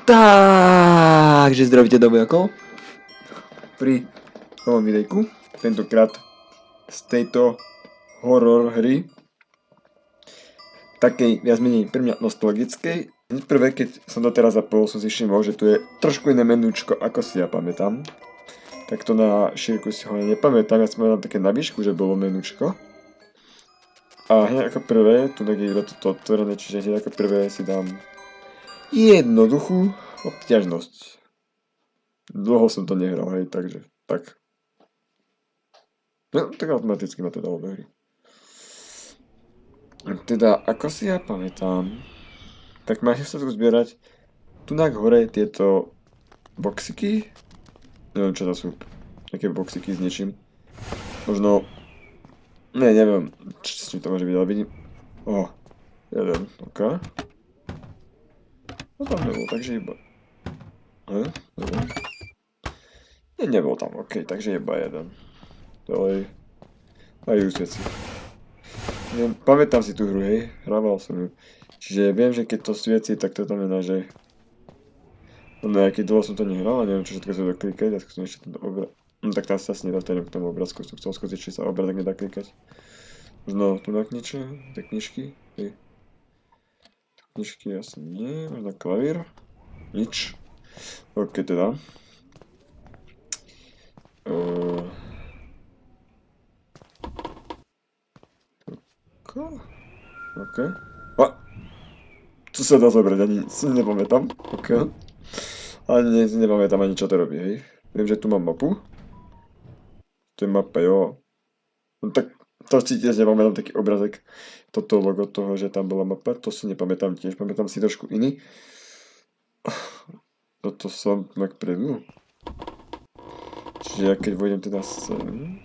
Takže zdravíte dobiakov pri novom videjku, tentokrát z tejto horor hry, takej viac menej pre mňa nostalgickej. Prvé, keď som doteraz zapojil, som si všimol, že tu je trošku iné menúčko, ako si ja pamätám. Tak to na šírku si ho nepamätám, ja som mal také na výšku, že bolo menúčko. A hneď ako prvé, tu tak je iba toto otvorené, čiže hneď ako prvé si dám jednoduchú obťažnosť. Dlho som to nehral, hej, takže tak. No, tak automaticky ma to dalo do hry. Teda, ako si ja pamätám, tak máš sa tu zbierať tu na hore tieto boxiky. Neviem, čo to sú. Nejaké boxiky s niečím. Možno... Ne, neviem, s čím to môže byť, ale vidím... Jeden, ok. No tam nebol, takže iba... Nebol. Nebol tam, ok, takže iba jeden. Ďalej. Aj už veci. Pamätám si tú hru, hej, hrával som ju. Čiže viem, že keď to svieci, tak to znamená, že... No nejaký dlho som to nehral a neviem, čo všetko sa dá klikať, ja skúsim ešte tento obraz... No tak tam sa asi nedostanem k tomu obrázku, som chcel skúsiť, či sa obrázok nedá klikať. Možno tu na niečo, tie knižky, hej. Knižky asi nie, možno klavír. Nič. Ok, teda. Ok. Co sa dá zobrať, ani si nepamätám. Ok. Ani si nepamätám ani čo to robí, hej. Viem, že tu mám mapu. To je mapa, jo. No tak to si tiež nepamätám taký obrazek. Toto logo toho, že tam bola mapa, to si nepamätám tiež. Pamätám si trošku iný. Toto som tak predu. Čiže ja keď vojdem teda sem...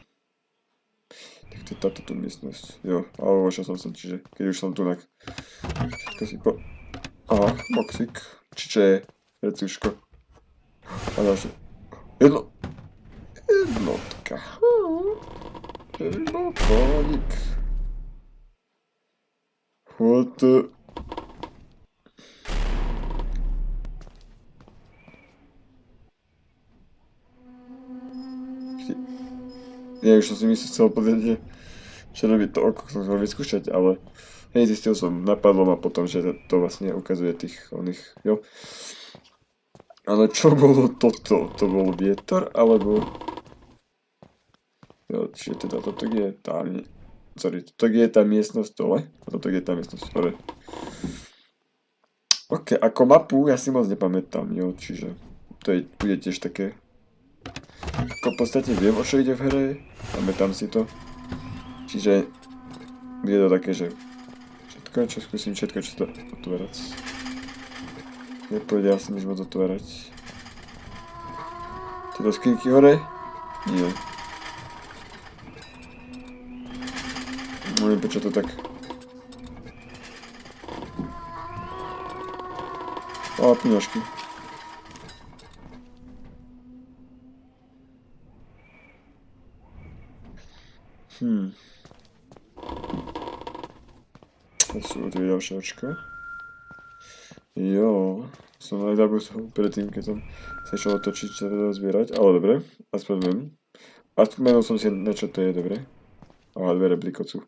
Tak to je táto tu miestnosť. Jo, ale vošiel som sem, čiže keď už som tu tak... Všetko si po... Aha, boxík. Čiže je recuško. A ďalšie. Jednotka. Jednotník. What the... Ja už som si chcel povedať, že robiť to oko, som chcel vyskúšať, ale hej, zistil som, napadlo ma potom, že to vlastne ukazuje tých oných, jo. Ale čo bolo toto? To bol vietor, alebo... Jo, čiže teda toto je tá... Sorry, toto je tá miestnosť dole, a toto je tá miestnosť hore. Ok, ako mapu ja si moc nepamätám, jo, čiže to bude tiež také... Ako v podstate viem, o čo ide v hre, pamätám si to. Čiže je to také, že všetko, čo skúsim, všetko, čo to otvárať. Nepôjde asi nič moc otvárať. Tieto skrinky hore? Nie. Neviem, prečo to tak... Pňažky. To sú tie ďalšie očka. Jo, som aj zabudol predtým, keď som sa išiel otočiť, čo teda zbierať, ale dobre, aspoň viem. Aspoň menil som si, na čo to je, dobre. Aha, dve reblikocu.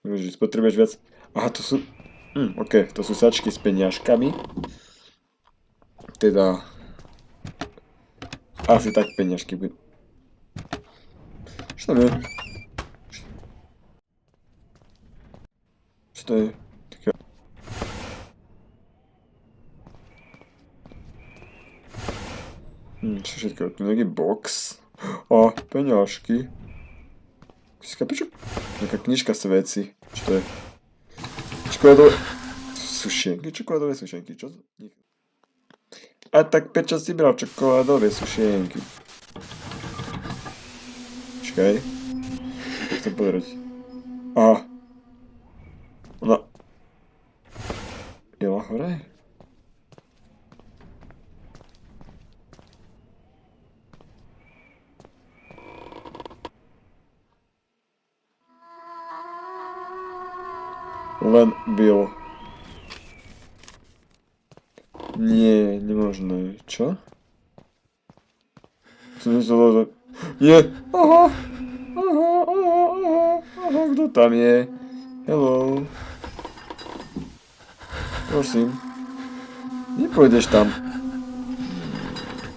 Môžeš, potrebuješ viac. Aha, to sú... ok, to sú sačky s peniažkami. Teda... Asi tak peniažky budú. Čo tam je? Čo to je? Čo všetko? Tu nejaký box. Peňažky. Skapičo? Nejaká knižka s veci. Čo to je? Čokoládové... Sušenky? Čokoládové sušenky? Čo to? A tak prečo si bral čokoládové sušenky? Čakaj. Chcem pozrieť. Aha. Ona... Jela hore? Len Bill. Nie, nemožné. Čo? Nie! Aha! Aha, aha, aha, aha, kto tam je? Hello. Prosím. Nepôjdeš tam.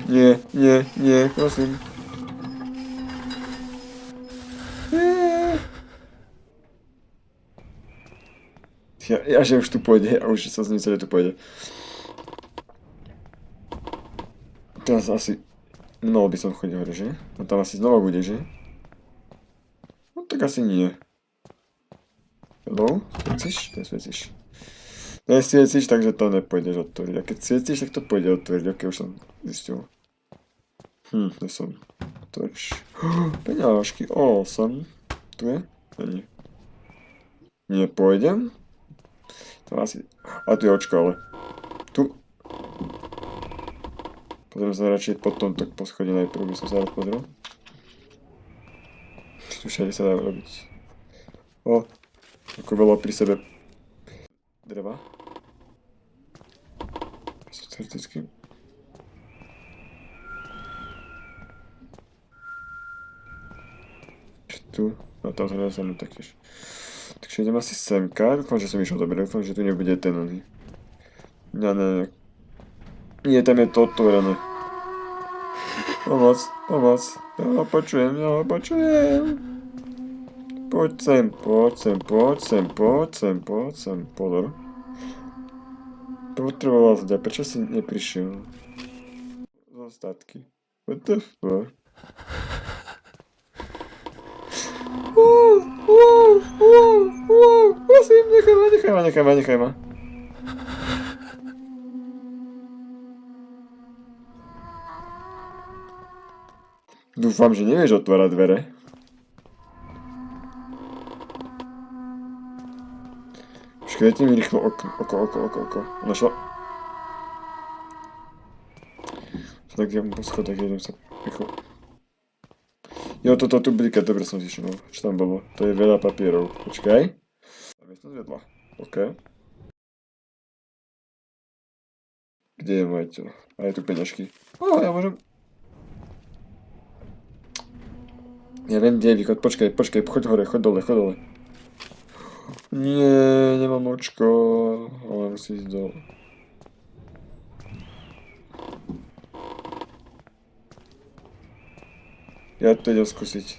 Nie, nie, nie, prosím. Nie. Ja že už tu pôjde, a už sa z niceľe tu pôjde. Teraz asi... No, by som chodil hore, že? No tam asi znova bude, že? No tak asi nie. Hello? Sviecíš? Nesviecíš. Nesviecíš, takže to nepôjdeš otvoriť. A keď sviecíš, tak to pôjde otvoriť. Ok, už som zistil. To som. Otvoríš. Peňažky, awesome. Tu je? Nie. Nie pôjdem. To asi... A tu je očko, ale... Tu. Pozriem sa radšej potom, tak po schode najprv by som sa rád pozrel. Tu všade sa dá robiť. O, ako veľa pri sebe dreva. Teoreticky. Tu, a tam sa mnou taktiež. Takže idem asi semka, dúfam, že som išiel dobre, dúfam, že tu nebude ten oný. Ne. Nie, tam je to otvorené. Pomoc, pomoc. Ja ho počujem. Poď sem. Pozor. Potreboval zďa, prečo si neprišiel? Zostatky. What the fuck? Prosím, nechaj ma. Dúfam, že nevieš otvárať dvere. Počkaj, dajte mi rýchlo oko. Našla. Tak ja po schodách jedem sa rýchlo. Jo, toto tu blíka, dobre som zišiel. Čo tam bolo? To je veľa papierov. Počkaj. Miestnosť vedľa. OK. Kde je majiteľ? A je tu peňažky. Ja môžem... Ja viem, kde je východ. Počkaj, choď hore, choď dole. Nie, nemám očko. Ale musí ísť dole. Ja to idem skúsiť.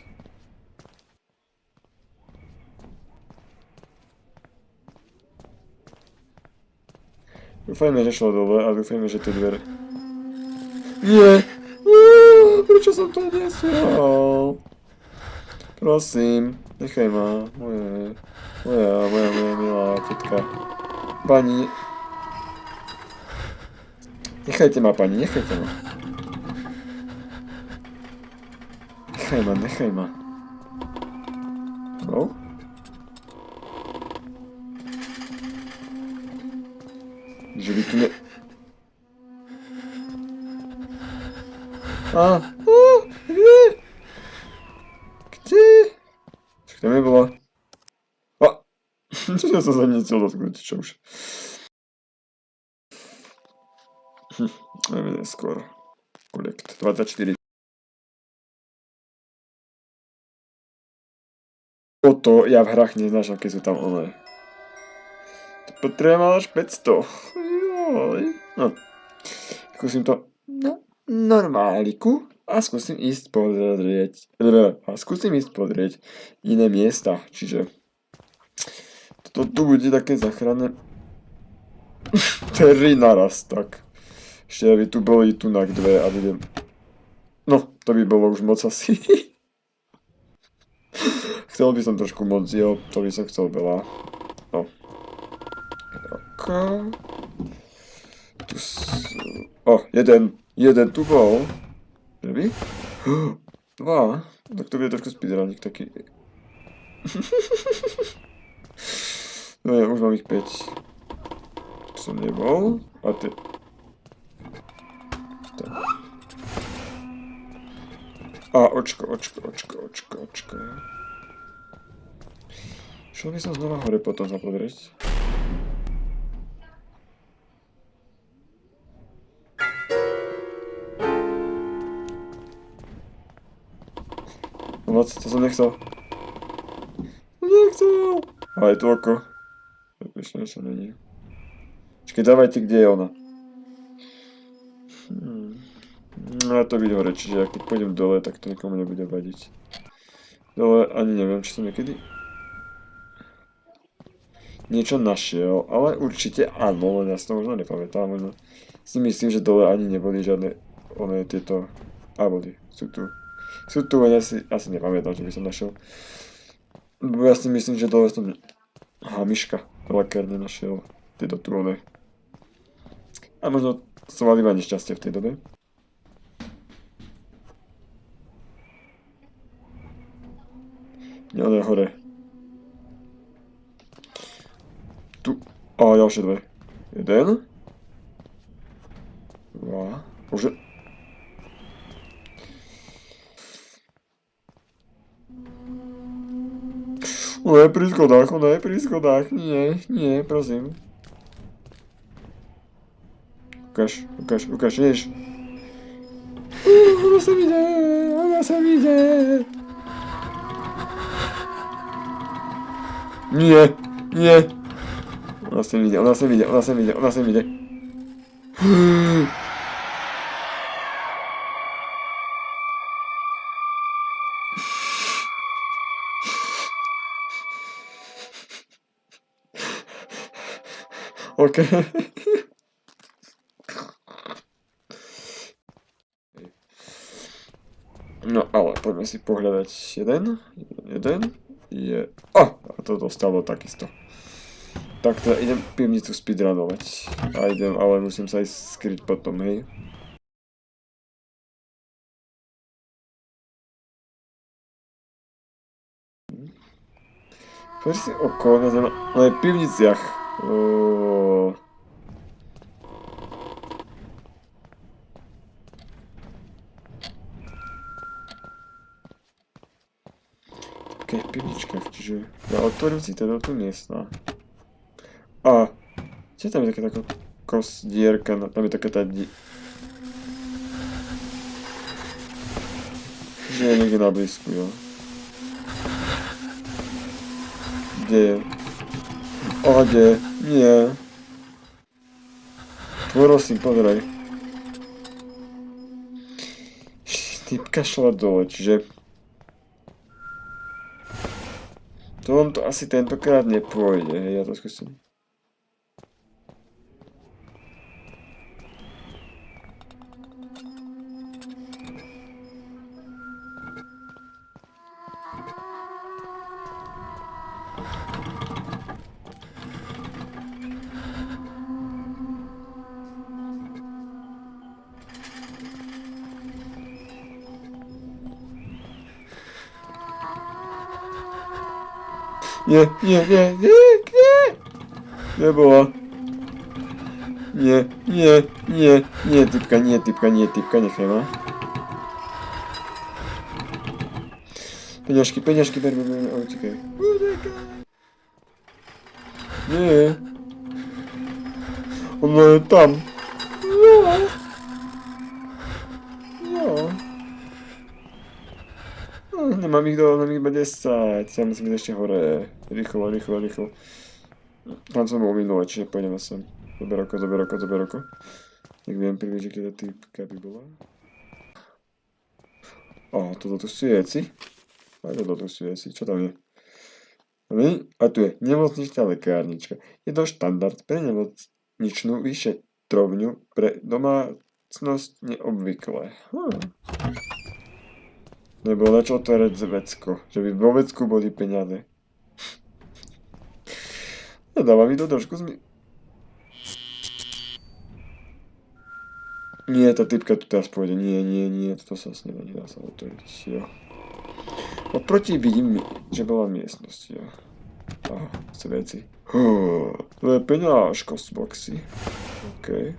Dúfajme, že šlo dole a dúfajme, že tie dvere... Nie! Prečo som to nesiel? Prosím, nechaj ma. Moja milá tetka. Pani... Nechajte ma, pani, nechajte ma. Nechaj ma. No? Že by tu ne... Kde? Však tam nebola. Ja sa zanietil do skutiča už. Neviem, skôr. Kolekt 24. Toto ja v hrách neznášam, keď sú tam oné. Potrebujem až 500. Joj. No. Skúsim to na normáliku a skúsim ísť pozrieť iné miesta. Čiže toto tu bude také záchranné 3 naraz, tak. Ešte aby tu boli tunak 2 a budem... No, to by bolo už moc asi. Chcel by som trošku moc, jo, to by som chcel veľa. No. Tak. Tu jeden tu bol. Prvý? 2. Tak to bude trošku speedrunník taký. No ja už mám ich 5. Tu som nebol. A ty... očko. Šel by som znova hore potom sa pozrieť. pomoc, to som nechcel. Nechcel! Ale je tu oko. Ešte niečo není. Počkej, dávajte, kde je ona. No ja to byť hore, čiže ja keď pôjdem dole, tak to nikomu nebude vadiť. Dole ani neviem, či som niekedy niečo našiel, ale určite áno, len ja si to možno nepamätám, možno si myslím, že dole ani neboli žiadne one tieto, a boli, sú tu, len ja si asi nepamätám, že by som našiel. Ja si myslím, že dole som, myška, lakár nenašiel, tieto tu one. A možno som mal iba nešťastie v tej dobe. Nie, on je hore. Tu. A ďalšie dve. Jeden. Dva. Už je... Ona je pri schodách, nie, prosím. Ukáž, vieš. Ona sa ide. Nie. Ona sem ide. OK. No ale poďme si pohľadať jeden je... A to dostalo takisto. Tak teda idem pivnicu speedrunovať. Ale musím sa aj skryť potom, hej. Pozri si okolo, na pivniciach. V pivničkách, čiže ja otvorím si teda tú miestna. A, čo tam je taká dierka, tam je taká tá že je niekde na blízku, jo. Kde je? Kde? Nie. Prosím, pozeraj. Typka šla dole, čiže... To vám to asi tentokrát nepôjde, hej, ja to skúsim. Nie. Nebola. Nie, typka, nechaj ma. Peňažky, ber, utekaj. Nie. Ona je tam. Jo. Nemám ich iba 10, ja musím ísť ešte hore. Rýchlo. Tam som bol minule, čiže pôjdeme sem. Zober oko. Nech viem približiť, kde tá typka by bola. Toto tu svieci. Čo tam je? A tu je nemocničná lekárnička. Je to štandard pre nemocničnú vyšetrovňu pre domácnosť neobvyklé. Nebo na čo otvárať vecko? Že by vo vecku boli peniaze. Dáva mi to trošku Nie, tá typka tu teraz pôjde. Nie, toto sa asi nedá sa otvoriť, jo. Oproti vidím, že bola miestnosť, jo. Chce veci. To je peňažko z boxy. OK.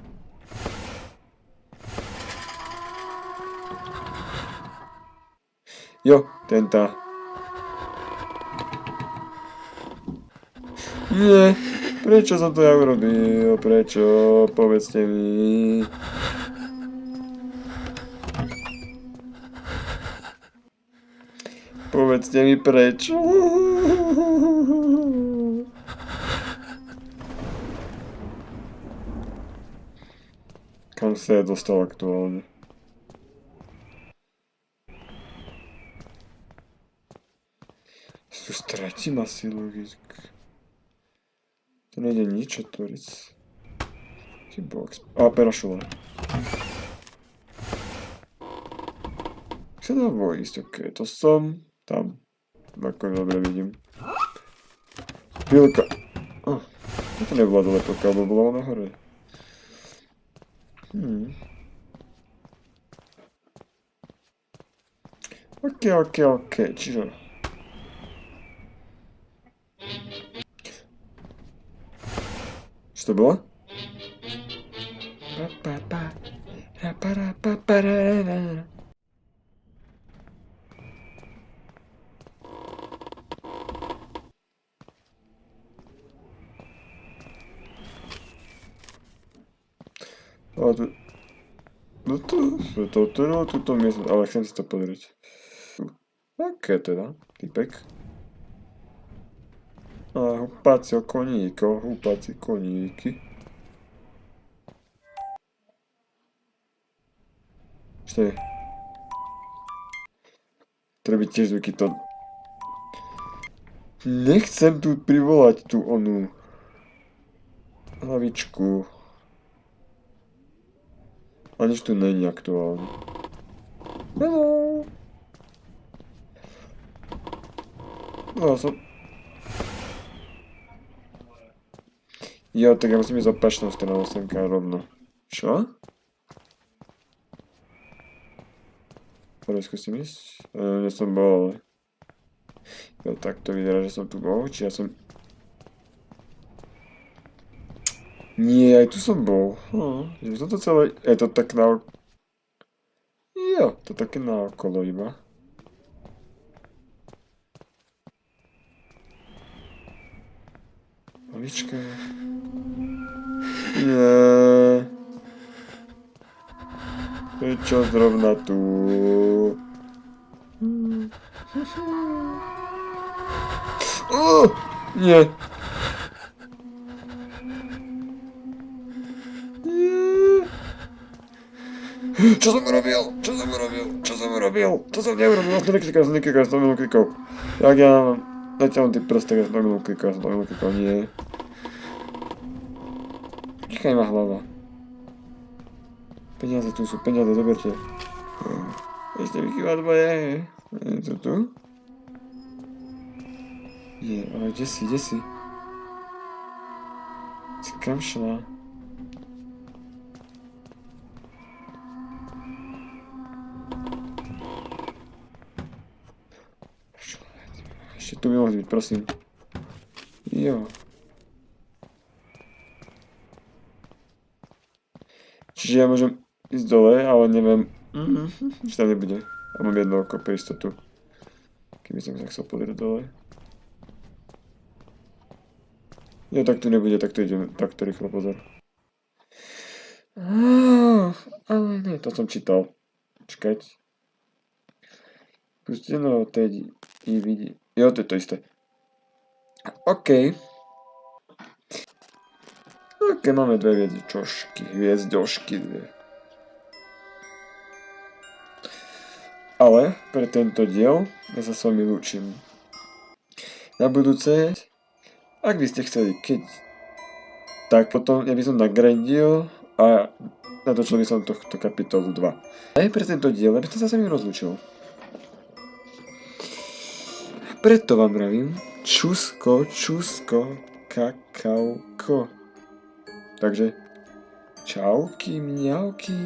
Jo, tenta. Nie, prečo som to ja urobil? Prečo? Povedzte mi. poďte mi preč. Kam sa ja dostal aktuálne? Stratím asi logik. To nejde nič otvoriť. Box. Perašula. Sa dá vojsť, okej, to som tam. Ako dobre vidím. Pilka. To nebola dole pilka, alebo bola ona hore. Ok, čiže... Čo to bolo? Túto miestnosť, ale chcem si to pozrieť. Aké teda, typek? Húpacie koníky. Čo je? Treba tiež zvuky to... Nechcem tu privolať tú onú... hlavičku. A nič tu není aktuálne. Hello! No, som... Jo, tak ja musím ísť opačnou stranou semka rovno. Čo? Skúsim ísť? Nie som bol, ale... Jo, tak to vyzerá, že som tu bol, či ja som... Nie, aj tu som bol. Že toto celé... Je to tak na... Jo, to také na okolo iba. Malička. Nie. Prečo zrovna tu? Nie. Čo som urobil? To som neurobil, som neklikal. Jak ja mám... Zatiaľ tie prsty, ja som to klikal, nie. Kýchaj ma hlava. Peniaze tu sú, zoberte. Ešte mi chýba dvoje. Je to tu? Je, ale kde si? Si kam šla? Ešte tu by mohli byť, prosím. Jo. Čiže ja môžem ísť dole, ale neviem, či tam nebude. A mám jedno oko pre istotu. Keby som sa chcel pozrieť dole. Jo, tak tu nebude, tak to idem takto rýchlo, pozor. Ale nie, to som čítal. Čakať. Pusteno teď i vidí. Jo, to je to isté. OK. OK, máme dve hviezdošky. Ale pre tento diel ja sa s vami lúčim. Na budúce, ak by ste chceli, tak potom ja by som nagrandil a natočil by som tohto kapitolu 2. Aj pre tento diel, aby som sa s vami rozlúčil. Preto vám vravím čusko, kakauko. Takže čauky, mňauky.